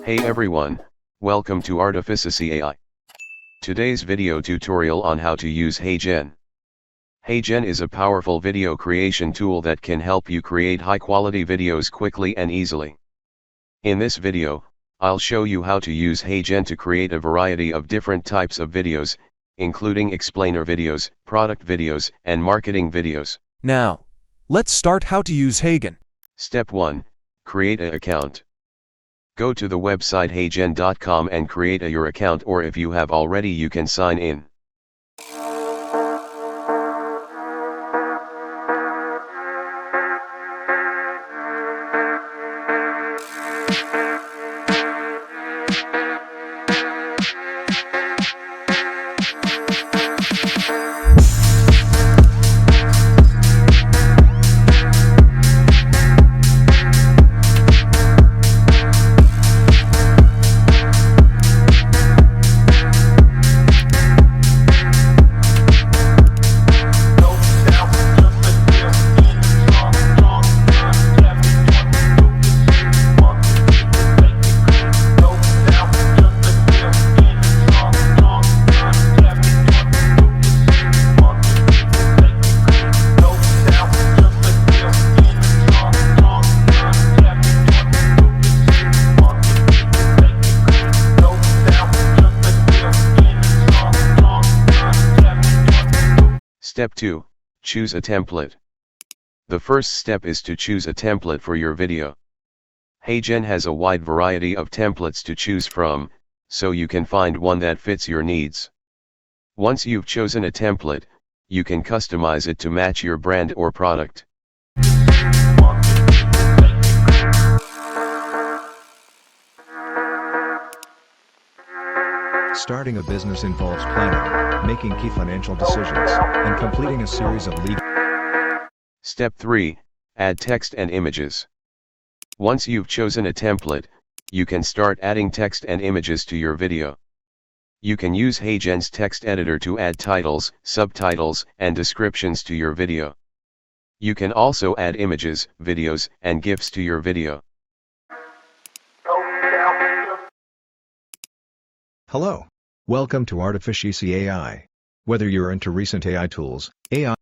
Hey everyone, welcome to Artificicy AI. Today's video tutorial on how to use HeyGen. HeyGen is a powerful video creation tool that can help you create high-quality videos quickly and easily. In this video, I'll show you how to use HeyGen to create a variety of different types of videos, including explainer videos, product videos, and marketing videos. Now, let's start how to use HeyGen. Step 1. Create an account. Go to the website heygen.com and create your account, or if you have already you can sign in. Step 2. Choose a template. The first step is to choose a template for your video. HeyGen has a wide variety of templates to choose from, so you can find one that fits your needs. Once you've chosen a template, you can customize it to match your brand or product. Starting a business involves planning, making key financial decisions, and completing a series of legal. Step 3. Add text and images. Once you've chosen a template, you can start adding text and images to your video. You can use HeyGen's text editor to add titles, subtitles, and descriptions to your video. You can also add images, videos, and GIFs to your video. Hello. Welcome to Artificicy AI. Whether you're into recent AI tools, AI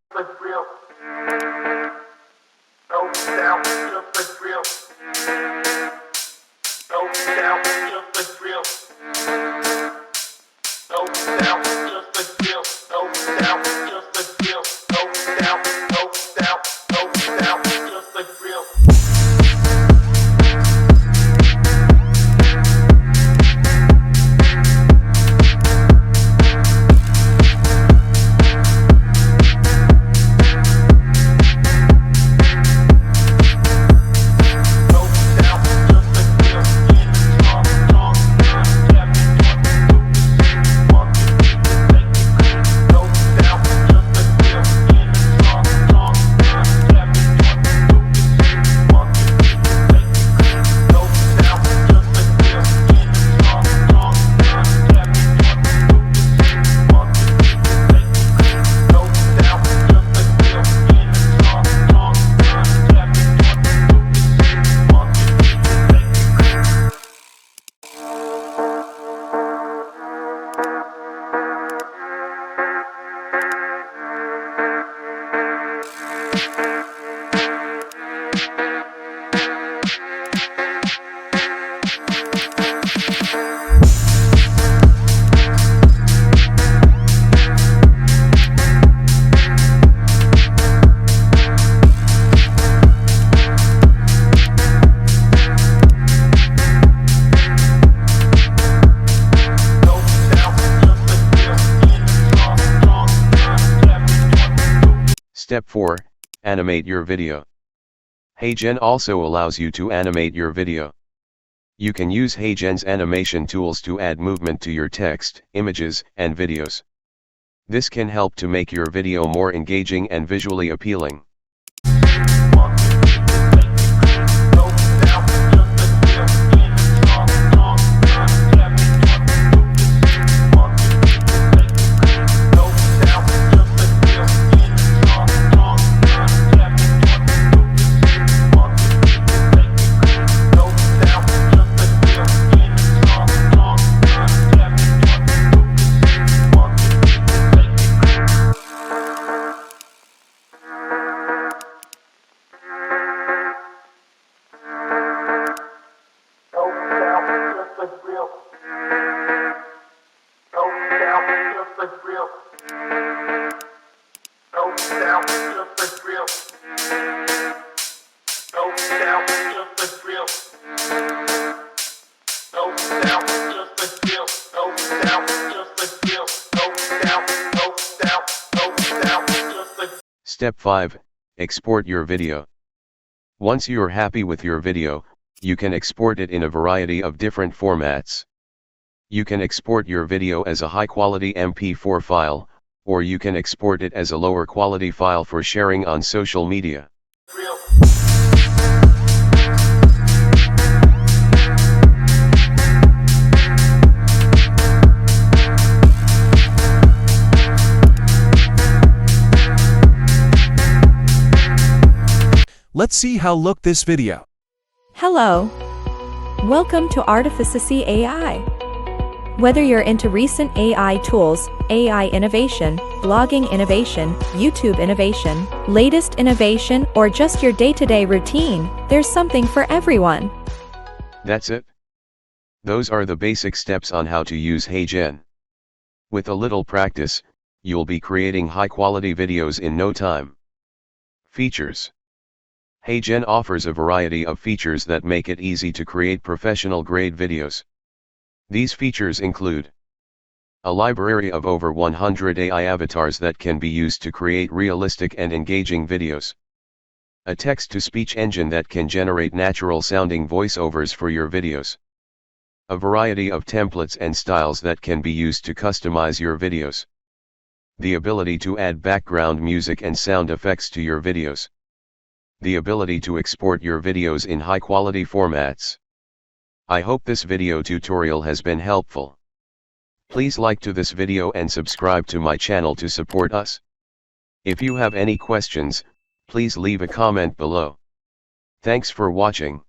Step 4. Animate your video. HeyGen also allows you to animate your video. You can use HeyGen's animation tools to add movement to your text, images, and videos. This can help to make your video more engaging and visually appealing. Step 5, export your video. Once you're happy with your video, you can export it in a variety of different formats. You can export your video as a high-quality MP4 file, or you can export it as a lower-quality file for sharing on social media. Let's see how look this video. Hello. Welcome to Artificicy AI. Whether you're into recent AI tools, AI innovation, blogging innovation, YouTube innovation, latest innovation, or just your day-to-day routine, there's something for everyone. That's it. Those are the basic steps on how to use HeyGen. With a little practice, you'll be creating high-quality videos in no time. Features. HeyGen offers a variety of features that make it easy to create professional-grade videos. These features include a library of over 100 AI avatars that can be used to create realistic and engaging videos, a text-to-speech engine that can generate natural-sounding voiceovers for your videos, a variety of templates and styles that can be used to customize your videos, the ability to add background music and sound effects to your videos, the ability to export your videos in high-quality formats. I hope this video tutorial has been helpful. Please like to this video and subscribe to my channel to support us. If you have any questions, please leave a comment below. Thanks for watching.